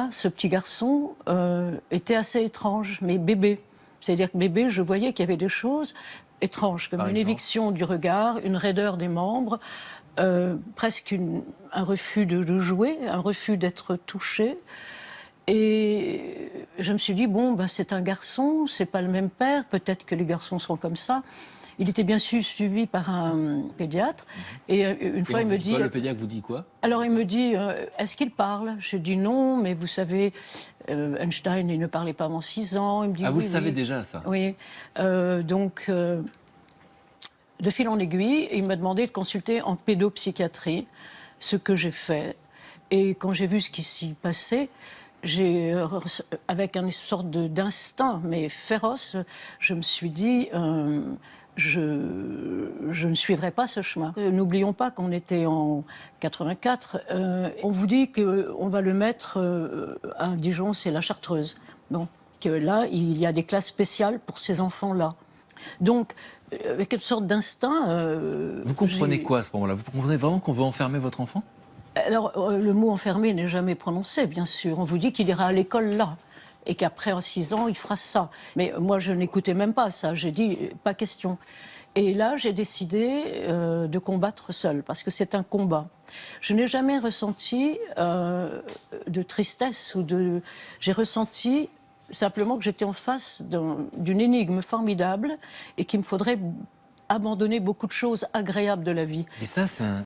là, ce petit garçon était assez étrange, mais bébé. C'est-à-dire que bébé, je voyais qu'il y avait des choses étranges, comme une éviction du regard, une raideur des membres, presque un refus de jouer, un refus d'être touché. Et je me suis dit, bon, ben, c'est un garçon, c'est pas le même père, peut-être que les garçons sont comme ça. Il était bien sûr suivi par un pédiatre. Et une fois, il me dit... Quoi, le pédiatre vous dit quoi? Alors, il me dit, est-ce qu'il parle? Je dis non, mais vous savez, Einstein, il ne parlait pas avant 6 ans. Il me dit, Ah, vous oui, savez oui. déjà ça? Oui. Donc, de fil en aiguille, il m'a demandé de consulter en pédopsychiatrie, ce que j'ai fait. Et quand j'ai vu ce qui s'y passait, avec une sorte d'instinct, mais féroce, je me suis dit, je ne suivrai pas ce chemin. N'oublions pas qu'on était en 84. On vous dit qu'on va le mettre à Dijon, c'est la Chartreuse. Donc que là, il y a des classes spéciales pour ces enfants-là. Donc, avec une sorte d'instinct... vous comprenez quoi à ce moment-là? Vous comprenez vraiment qu'on veut enfermer votre enfant? Alors, le mot enfermé n'est jamais prononcé, bien sûr. On vous dit qu'il ira à l'école là, et qu'après, en 6 ans, il fera ça. Mais moi, je n'écoutais même pas ça. J'ai dit, pas question. Et là, j'ai décidé de combattre seule, parce que c'est un combat. Je n'ai jamais ressenti de tristesse ou de... J'ai ressenti simplement que j'étais en face d'une énigme formidable et qu'il me faudrait abandonner beaucoup de choses agréables de la vie. Et ça, c'est